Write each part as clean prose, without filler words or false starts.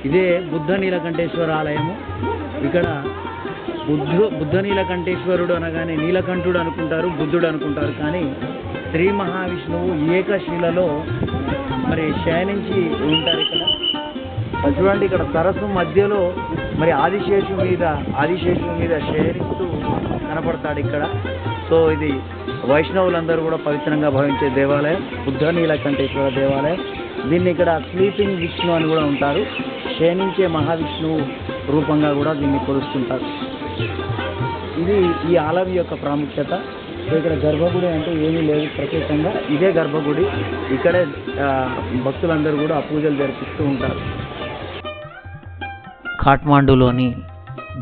ఇదే బుద్ధ నీలకంఠేశ్వర ఆలయము. ఇక్కడ బుద్ధ నీలకంఠేశ్వరుడు అనగానే నీలకంఠుడు అనుకుంటారు, బుద్ధుడు అనుకుంటారు. కానీ శ్రీ మహావిష్ణువు ఏకశిలలో మరి శయనించి ఉంటారు. ఇక్కడ చూడండి, ఇక్కడ సరస్సు మధ్యలో మరి ఆదిశేషు మీద శయనిస్తూ కనపడతాడు ఇక్కడ. సో ఇది వైష్ణవులందరూ కూడా పవిత్రంగా భావించే దేవాలయం బుద్ధ నీలకంఠేశ్వర దేవాలయం. దీన్ని ఇక్కడ స్లీపింగ్ విష్ణు అని కూడా ఉంటారు. శయనించే మహావిష్ణువు రూపంగా కూడా దీన్ని కొలుస్తుంటారు. ఇది ఈ ఆలయం యొక్క ప్రాముఖ్యత. సో ఇక్కడ గర్భగుడి అంటే ఏమీ లేదు ప్రత్యేకంగా, ఇదే గర్భగుడి. ఇక్కడే భక్తులందరూ కూడా పూజలు జరిపిస్తూ ఉంటారు. కాఠ్మాండూలోని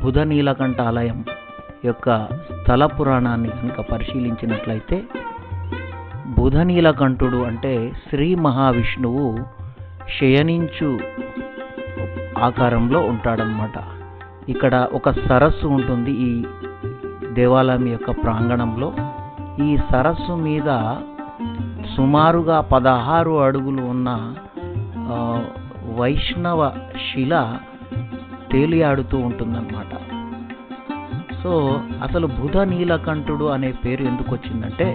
బుధ నీలకంఠ ఆలయం యొక్క స్థల పురాణాన్ని కనుక పరిశీలించినట్లయితే బుధ నీలకంఠుడు అంటే శ్రీ మహావిష్ణువు శయనించు ఆకారంలో ఉంటాడనమాట. ఇక్కడ ఒక సరస్సు ఉంటుంది ఈ దేవాలయం యొక్క ప్రాంగణంలో. ఈ సరస్సు మీద సుమారుగా 16 అడుగులు ఉన్న వైష్ణవ శిల తేలియాడుతూ ఉంటుందన్నమాట. సో అసలు బుధ నీలకంఠుడు అనే పేరు ఎందుకు వచ్చిందంటే,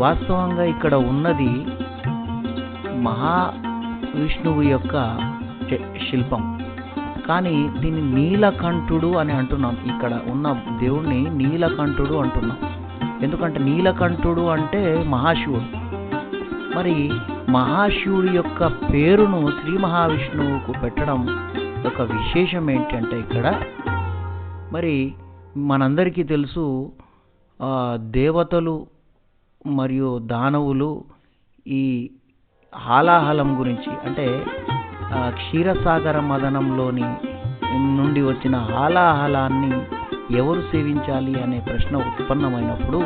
వాస్తవంగా ఇక్కడ ఉన్నది మహావిష్ణువు యొక్క శిల్పం. కానీ దీన్ని నీలకంఠుడు అని అంటున్నాం. ఇక్కడ ఉన్న దేవుణ్ణి నీలకంఠుడు అంటున్నాం. ఎందుకంటే నీలకంఠుడు అంటే మహాశివుడు. మరి మహాశివుడి యొక్క పేరును శ్రీ మహావిష్ణువుకు పెట్టడం యొక్క విశేషం ఏంటంటే, ఇక్కడ మరి మనందరికీ తెలుసు దేవతలు మరియు దానవులు ఈ హాలాహలం గురించి, అంటే క్షీరసాగర మదనంలోని నుండి వచ్చిన హాలాహలాన్ని ఎవరు సేవించాలి అనే ప్రశ్న ఉత్పన్నమైనప్పుడు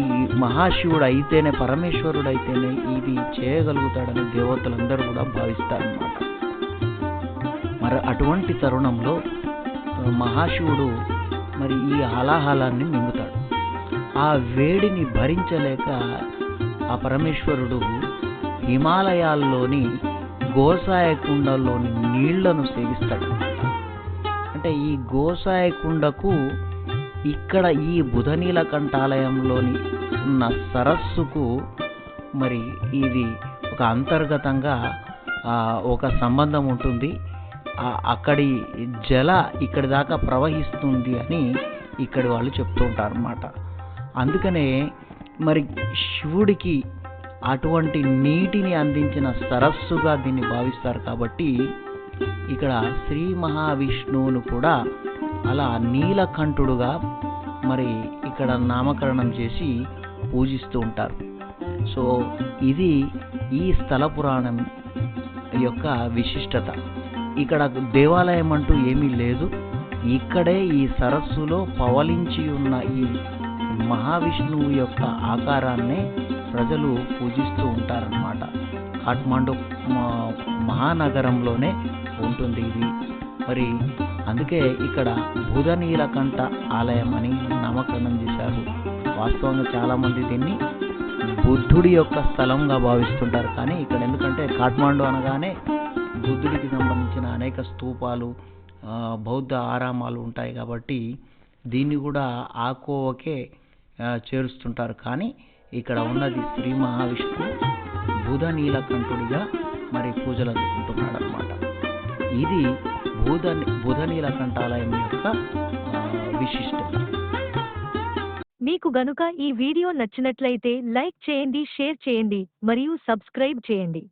ఈ మహాశివుడు అయితేనే, పరమేశ్వరుడు అయితేనే ఇది చేయగలుగుతాడని దేవతలందరూ కూడా భావిస్తారన్నమాట. మరి అటువంటి తరుణంలో మహాశివుడు మరి ఈ హాలాహలాన్ని మింగుతాడు. ఆ వేడిని భరించలేక ఆ పరమేశ్వరుడు హిమాలయాల్లోని గోసాయ కుండలోని నీళ్లను సేవిస్తాడు. అంటే ఈ గోసాయ కుండకు ఇక్కడ ఈ బుధ నీలకంఠాలయంలోని ఉన్న సరస్సుకు మరి ఇది ఒక అంతర్గతంగా ఒక సంబంధం ఉంటుంది. అక్కడి జల ఇక్కడి దాకా ప్రవహిస్తుంది అని ఇక్కడి వాళ్ళు చెప్తూ ఉంటారు అన్నమాట. అందుకనే మరి శివుడికి అటువంటి నీటిని అందించిన సరస్సుగా దీన్ని భావిస్తారు. కాబట్టి ఇక్కడ శ్రీ మహావిష్ణువును కూడా అలా నీలకంఠుడుగా మరి ఇక్కడ నామకరణం చేసి పూజిస్తూ ఉంటారు. సో ఇది ఈ స్థల పురాణం యొక్క విశిష్టత. ఇక్కడ దేవాలయం అంటూ ఏమీ లేదు. ఇక్కడే ఈ సరస్సులో పవలించి ఉన్న ఈ మహావిష్ణువు యొక్క ఆకారాన్నే ప్రజలు పూజిస్తూ ఉంటారన్నమాట. కాఠ్మాండు మహానగరంలోనే ఉంటుంది ఇది. మరి అందుకే ఇక్కడ బుధ నీలకంఠ ఆలయం అని నామకరణం చేశారు. వాస్తవంగా చాలామంది దీన్ని బుద్ధుడి యొక్క స్థలంగా భావిస్తుంటారు. కానీ ఇక్కడ ఎందుకంటే కాఠ్మాండు అనగానే బుద్ధుడికి సంబంధించిన అనేక స్తూపాలు, బౌద్ధ ఆరామాలు ఉంటాయి కాబట్టి దీన్ని కూడా ఆ కోవకే చేరుస్తుంటారు. కానీ ఇక్కడ ఉన్నది శ్రీ మహావిష్ణువు బుధ నీలకంఠుడిగా మరి పూజలు అందుకుంటున్నాడు అనమాట. ఇది బుధ నీలకంఠాలయం యొక్క విశిష్టత. మీకు గనుక ఈ వీడియో నచ్చినట్లయితే లైక్ చేయండి, షేర్ చేయండి మరియు సబ్స్క్రైబ్ చేయండి.